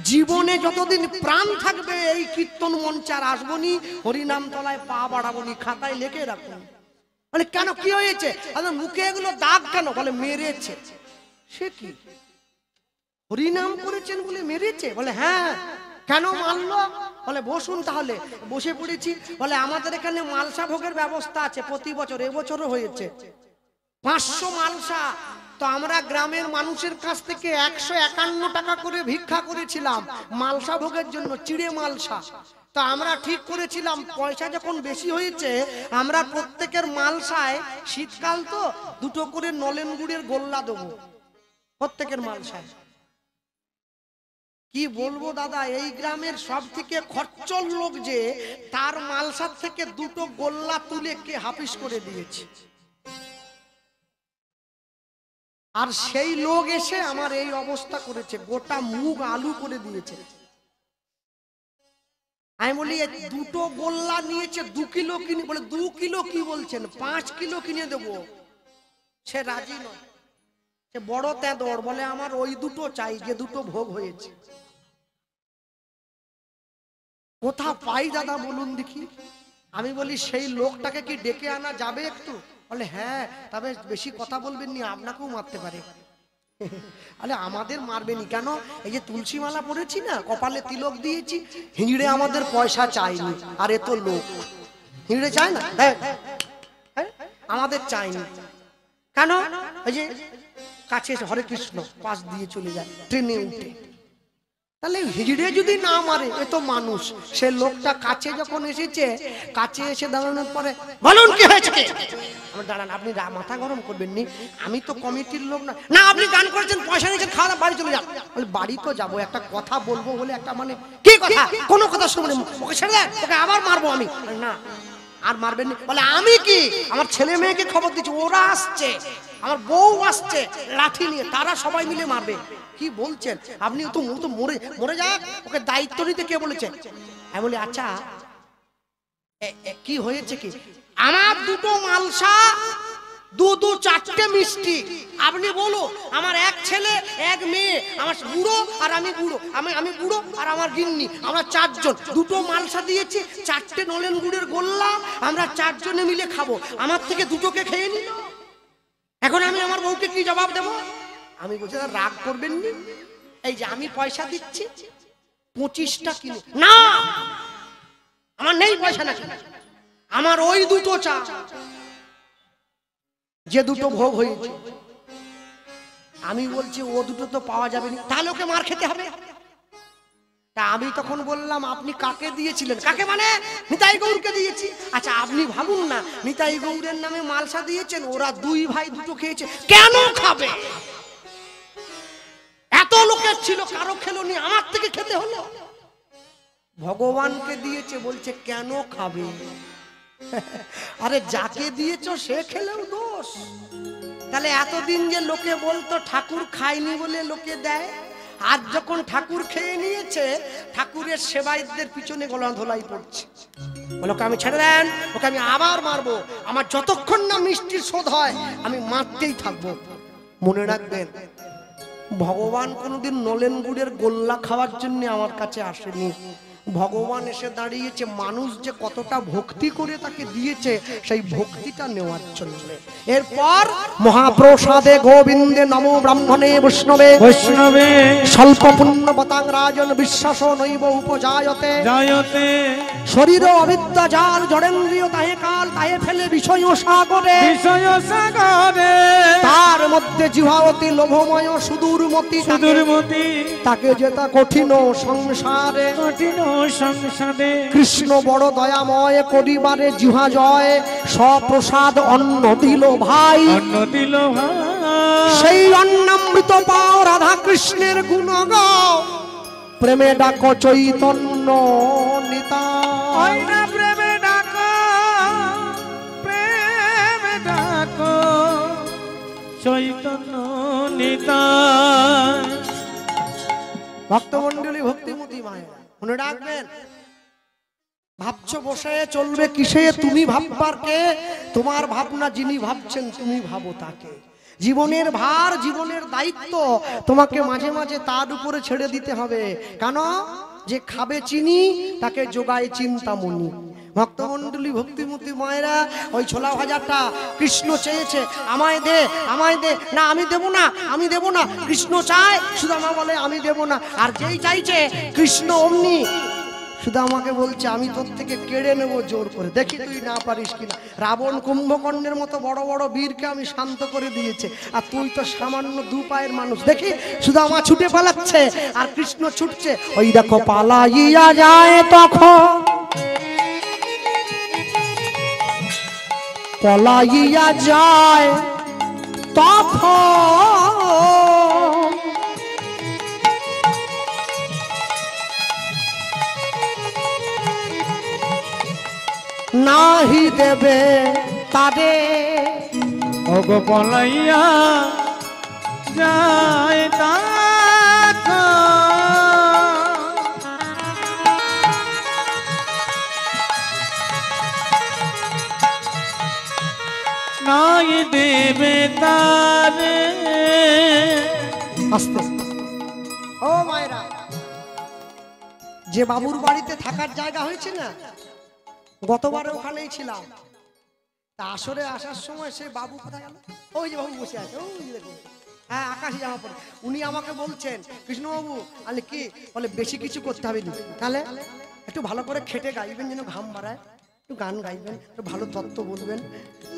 জীবনে যতদিন প্রাণ থাকবে এই কীর্তন মঞ্চে আর আসবনি, হরিনাম তলায় পা বাড়াবনি, খাতায় লিখে রাখুন। মানে কেন, কি হয়েছে? মুখে এগুলো দাগ কেন? বলে মেরেছে। সে কি, হরিনাম করেছেন বলে মেরেছে? বলে হ্যাঁ। কেন মারলো? বলে বসুন তাহলে। বসে পড়েছি। বলে আমাদের এখানে মালসা ভোগের ব্যবস্থা আছে প্রতি বছর, এবছরও হয়েছে 500 মালসা। তো আমরা গ্রামের মানুষের কাছ থেকে 151 টাকা করে ভিক্ষা করেছিলাম মালসা ভোগের জন্য, চিড়ে মালসা। তো আমরা ঠিক করেছিলাম পয়সা যখন বেশি হয়েছে আমরা প্রত্যেকের মালসায়, শীতকাল তো, 2টো করে নলেন গুড়ের গোল্লা দেবো প্রত্যেকের মালসায়। কি বলবো দাদা, এই গ্রামের সব থেকে খরচর লোক যে, তার মালসার থেকে 2টো গোল্লা তুলে কে হাফিস করে দিয়েছে। আর সেই লোক এসে আমার এই অবস্থা করেছে, গোটা মুগ আলু করে দিয়েছে। আমি বলি 2টো গোল্লা নিয়েছে 2 কিলো কিনে, বলে 2 কিলো কি বলছেন, 5 কিলো কিনে দেবো। সে রাজি নয়, সে বড় তেঁদড়, বলে আমার ওই 2টো চাই যে 2টো ভোগ হয়েছে। কোথা পাই দাদা বলুন দেখি? আমি বলি সেই লোকটাকে কি ডেকে আনা যাবে একটু? বলে হ্যাঁ, তবে বেশি কথা বলবেন নি, আপনাকেও মারতে পারে। আরে আমাদের মারবেনি কেন? এই যে তুলসী মালা পড়েছি না, কপালে তিলক দিয়েছি, হিঁড়ে আমাদের পয়সা চাইনি। আর এ তো লোক হিঁড়ে চায় না, আমাদের চাইনি কেন? এই যে কাছে হরে কৃষ্ণ পাশ দিয়ে চলে যায় ট্রেনে উঠে, তাহলে হিজড়ে যদি না মারে, এ তো মানুষ। সে লোকটা কাছে যখন এসেছে, কাছে এসে দাঁড়ানোর পরে বলুন কি হয়েছে? দাঁড়ান, আপনি মাথা গরম করবেন নি, আমি তো কমিটির লোক না। না আপনি গান করেছেন, পয়সা নিয়েছেন, খাওয়া বাড়ি চলে যান। বলে বাড়ি তো যাবো, একটা কথা বলবো বলে একটা, মানে কি কথা? কোনো কথা শুনে ওকে ছেড়ে দেন, ওকে আবার মারবো আমি। না আর মারবেন না। বলে আমি কি, আমার ছেলে মেয়েকে খবর দিচ্ছি, ওরা আসছে, আমার বউ আসছে লাঠি নিয়ে, তারা সবাই মিলে মারবে। কি বলছেন আপনি? তো মরে যাক, ওকে দায়িত্ব নিতে কে বলেছে? আমি বলি আচ্ছা কি হয়েছে কি? আমার 2টো মালসা দু চারটে মিষ্টি। আপনি বলো, আমার এক ছেলে এক মেয়ে, আমার বুড়ো আর আমি বুড়ো, আমি বুড়ো আর আমার গিন্নি, আমরা চারজন, দুটো মালসা দিয়েছি, চারটে নলেন গুড়ের গোল্লা, আমরা চারজনে মিলে খাবো। আমার থেকে দুটোকে খেয়ে নিল। এখন আমি আমার বউকে কি জবাব দেবো? আমি বলছি রাগ করবেন না, এই যে আমি পয়সা দিচ্ছি 25টা কিলো, না আমার নেই পয়সা, না আমার ওই দুটো চা, যে দুটো ভোগ হয়েছে। আমি বলছি ও দুটো তো পাওয়া যাবে না, তাহলে ওকে মার খেতে হবে। তা আমি তখন বললাম আপনি কাকে দিয়েছিলেন? কাকে মানে নিতাই গৌরকে দিয়েছি। আচ্ছা আপনি ভাবুন না, নিতাই গৌরের নামে মালসা দিয়েছেন, ওরা দুই ভাই দুটো খেয়েছে, কেন খাবে? এত লোকের ছিল, কারো খেলো নি, আমার থেকে খেতে হলো। ভগবানকে দিয়েছে, বলছে কেন খাবে? আরে যাকে দিয়েছো সে খেলেও দোষ। তাহলে এতদিন যে লোকে বলতো ঠাকুর খায়নি বলে লোকে দেয়, আজ যখন ঠাকুর খেয়ে নিয়েছে, ঠাকুরের সেবায়তদের পিছনে গলা ধোলাই পড়ছে। ওকে আমি ছেড়ে দেন, ওকে আমি আবার মারবো, আমার যতক্ষণ না মিষ্টির শোধ হয় আমি মারতেই থাকবো। মনে রাখবেন, ভগবান কোনোদিন নলেন গুড়ের গোল্লা খাওয়ার জন্য আমার কাছে আসেনি। ভগবান এসে দাঁড়িয়েছে মানুষ যে কতটা ভক্তি করে তাকে দিয়েছে সেই ভক্তিটা নেওয়ার জন্য। এরপর মহাপ্রসাদে গোবিন্দে নমো ব্রাহ্মণে বৈষ্ণবে বৈষ্ণবে স্বল্প পুণ্য বতাং রাজন বিশ্বাস নৈব উপজায়তে জায়তে শরীর অবিদ্যা জাল জড়েন্দ্রিয় তাহে কাল তাহে ফেলে বিষয় সাগরে, বিষয় সাগরে তার মধ্যে জিহাবতী লোভময় সুদূরমতি, সুদূরমতি তাকে যেতা কঠিন সংসারে, কঠিন সংসারে কৃষ্ণ বড় দয়াময় করিবারে জিহা জয়, সপ্রসাদ অন্ন দিল ভাই, অন্ন দিল ভাই, সেই অন্নামৃত পাও রাধা কৃষ্ণের গুণ গাও, প্রেমে ডাকো চৈতন্য নিতাই, প্রেমে ডাকো, প্রেমে ডাকো চৈতন্য নিতাই। ভক্তমণ্ডলী ভক্তিমতী মায়ের মনে রাখবেন, ভাবছো বসে চলবে কিসে? তুমি ভাববার কে? তোমার ভাবনা যিনি ভাবছেন তুমি ভাবো তাকে। জীবনের ভার, জীবনের দায়িত্ব তোমাকে মাঝে মাঝে তার উপরে ছেড়ে দিতে হবে। কেন? যে খাবে চিনি তাকে যোগায় চিন্তামণি। ভক্তমণ্ডলী ভক্তিমতী মায়েরা, ওই ছোলা ভাজাটা কৃষ্ণ চেয়েছে, আমায় দে আমায় দে, না আমি দেবো না আমি দেবো না। কৃষ্ণ চায়, সুদামা বলে আমি দেবো না। আর যেই চাইছে কৃষ্ণ অমনি সুদামাকে বলছে আমি তোর থেকে কেড়ে নেবো জোর করে, দেখি তুই না পারিস কিনা। রাবণ কুম্ভকর্ণের মতো বড় বড় বীরকে আমি শান্ত করে দিয়েছে, আর তুই তো সামান্য দু পায়ের মানুষ। দেখি সুদামা ছুটে পালাচ্ছে আর কৃষ্ণ ছুটছে, ওই দেখো পালাইয়া যায় তখন, পলাইয়া যায় তখন, নাহি দেবে তারে, ওগো পলাইয়া যায় তখন, নাই দেবে তারে। আস্তে ও মায়েরা, যে বাবুর বাড়িতে থাকার জায়গা হয়েছে না, গতবারে ওখানেই ছিলাম। তা আসরে আসার সময় সে বাবু কোথায় গেল? ওই যে বাবু বসে আছে, ওই যে দেখুন, হ্যাঁ আকাশি জামা পরে। উনি আমাকে বলছেন কৃষ্ণবাবু, আলে কি বলে বেশি কিছু করতে হবে না, তাহলে একটু ভালো করে খেটে গাইবেন যেন ঘাম বাড়ায়, একটু গান গাইবেন, একটু ভালো তত্ত্ব বলবেন,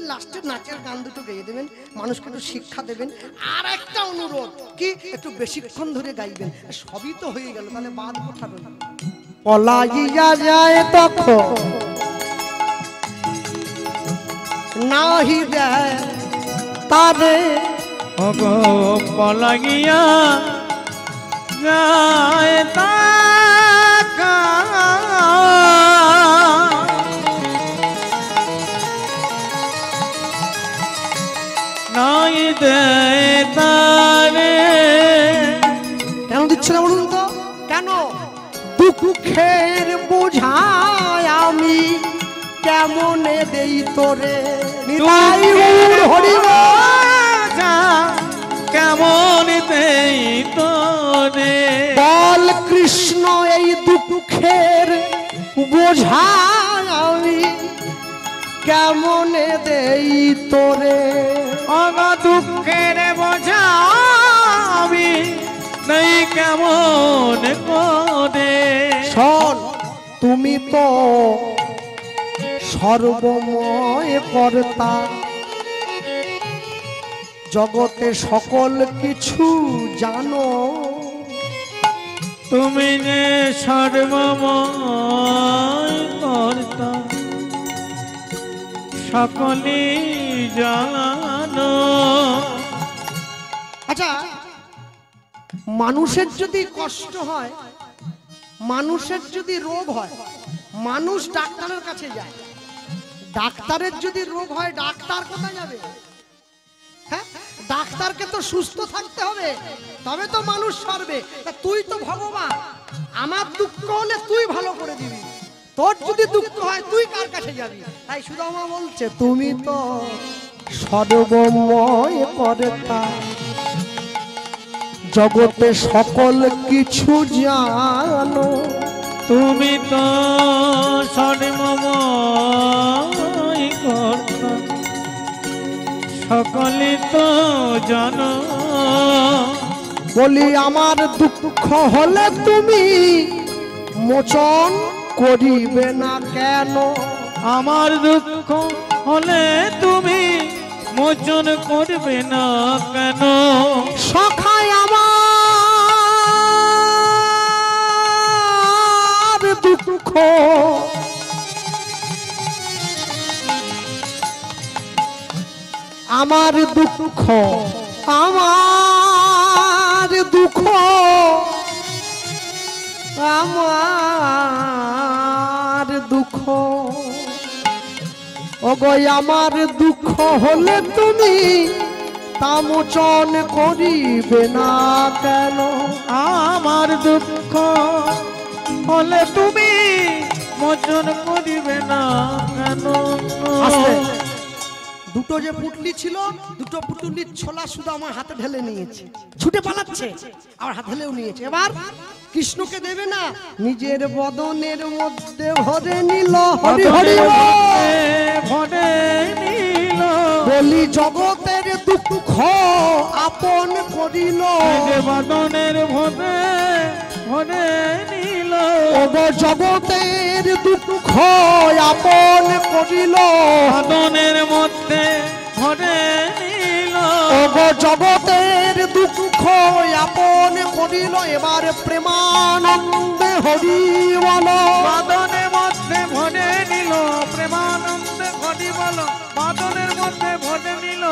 লাস্টে নাচের গান দুটো গেয়ে দেবেন, মানুষকে একটু শিক্ষা দেবেন। আর একটা অনুরোধ কি, একটু বেশিক্ষণ ধরে গাইবেন। সবই তো হয়ে গেল, তাহলে বাদ কোথাবে? পলাইয়া যায় তখন নাহি দেয় তারে, ওগো পলাইয়া যায় তখন, নাই দেয় তারে। কেন দিচ্ছে না বলুন তো? কেন? দুঃখের বোঝায় আমি কেমনে দেই তোরে, নিতাই গৌর হরি বল। বোঝা আমি কেমনে দেই তোরে, অগা দুঃখের বোঝা আমি নেই কেমন করে। শোন তুমি তো সর্বময় কর্তা, জগতে সকল কিছু জানো, তুমি যে সর্বময় কর্তা সকলে জানো। আচ্ছা, মানুষের যদি কষ্ট হয়, মানুষের যদি রোগ হয়, মানুষ ডাক্তারের কাছে যায়। ডাক্তারের যদি রোগ হয়, ডাক্তার কোথায় যাবে? হ্যাঁ, ডাক্তারকে তো সুস্থ থাকতে হবে, তবে তো মানুষ সারবে। তুই তো ভগবান, আমার দুঃখ হলে তুই ভালো করে দিবি, তোর যদি দুঃখ হয় তুই কার কাছে যাবি? তাই সুদামা বলছে তুমি তো সর্বময় কর্তা, জগতে সকল কিছু জানো, তুমি তো সর্বময় কর্তা সকলে তো জানো। বলি আমার দুঃখ হলে তুমি মোচন করিবে না কেন? আমার দুঃখ হলে তুমি মোচন করবে না কেন? সখায় আমার দুঃখ আমার দুঃখ আমার দুঃখ আমার দুঃখ ওগো আমার দুঃখ হলে তুমি তা মোচন করিবে না কেন? আমার দুঃখ হলে তুমি মোচন করিবে না কেন? দুটো যে পুটলি ছিল, দুটো পুটলির ছোলা শুধু আমার হাতে ঢেলে নিয়েছে, ছুটে পালাচ্ছে, আর হাতে ঢেলেও নিয়েছে। এবার কৃষ্ণকে দেবে না, নিজের বদনের মধ্যে ভরে নিল, হরি হরি ভরে নিল। বলি জগতের দুঃখ আপন করিল, বদনের ভরে ভরে নিল। ওগো জগতের দুঃখ আপন করিল, বদনের মধ্যে ভরে নিল। ওগো জগতের দুঃখ আপন করিল। এবার প্রেমানন্দে হরি বলো, বাদনের মধ্যে ভরে নিল, প্রেমানন্দে হরি বলো। বাদনের মধ্যে ভরে নিল,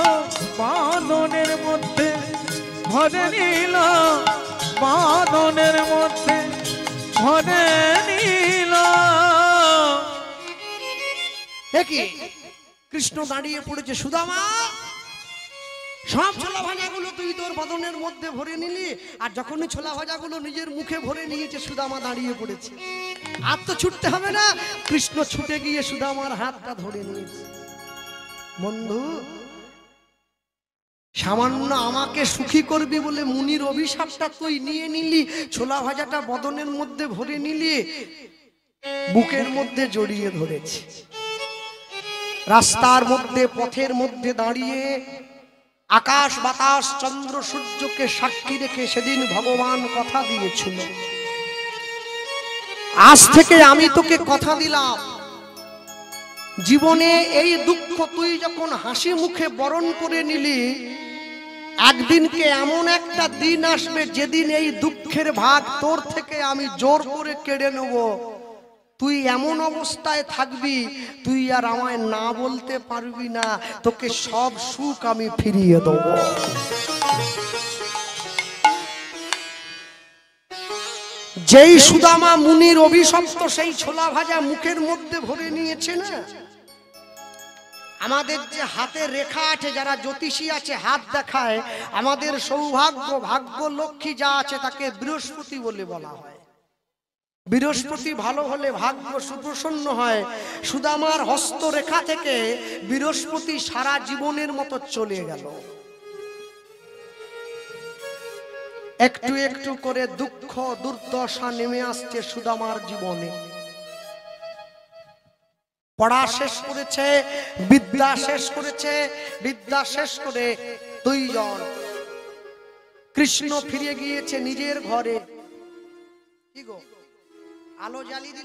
বাদনের মধ্যে ভরে নিল, বাদনের মধ্যে ভরে নিল। দেখি কৃষ্ণ দাঁড়িয়ে পড়েছে, সুদামা সব ছোলা ভাজাগুলো তুই তোর বদনের মধ্যে ভরে নিলি, আর যখনই ছোলা ভাজাগুলো নিজের মুখে ভরে নিয়েছে সুদামা দাঁড়িয়ে পড়েছে। আর তো ছুটতে হবে না, কৃষ্ণ ছুটে গিয়ে সুদামার হাতটা ধরে নিয়েছে। বন্ধু, সামান্য আমাকে সুখী করবি বলে মুনির অভিশাপটা তুই নিয়ে নিলি, ছোলা ভাজাটা বদনের মধ্যে ভরে নিলি, বুকের মধ্যে জড়িয়ে ধরেছে। রাস্তার মধ্যে পথের মধ্যে দাঁড়িয়ে আকাশ বাতাস চন্দ্র সূর্যকে সাক্ষী রেখে সেদিন ভগবান কথা দিয়েছিল, আজ থেকে আমি তোকে কথা দিলাম, জীবনে এই দুঃখ তুই যখন হাসি মুখে বরণ করে নিলি, একদিনকে এমন একটা দিন আসবে যেদিন এই দুঃখের ভাগ তোর থেকে আমি জোর করে কেড়ে নেব। তুই এমন অবস্থায় থাকবি, তুই আর আমায় না বলতে পারবি না, তোকে সব সুখ আমি ফিরিয়ে দেব। যেই সুদামা মুনির অভিশপ্ত সেই ছোলা ভাজা মুখের মধ্যে ভরে নিয়েছে না, আমাদের যে হাতে রেখা আছে, যারা জ্যোতিষী আছে হাত দেখায়, আমাদের সৌভাগ্য ভাগ্য লক্ষ্মী যা আছে তাকে বৃহস্পতি বলে বলা হয়। বৃহস্পতি ভালো হলে ভাগ্য সুপ্রসন্ন হয়। সুদামার হস্তরেখা থেকে বৃহস্পতি সারা জীবনের মতো চলে গেল। একটু একটু করে দুঃখ দুর্দশা নেমে আসছে সুদামার জীবনে। পড়া শেষ করেছে, বিদ্যা শেষ করেছে। বিদ্যা শেষ করে দুইজন কৃষ্ণ ফিরে গিয়েছে নিজের ঘরে। কি গো, আলো জ্বালিয়ে দিলে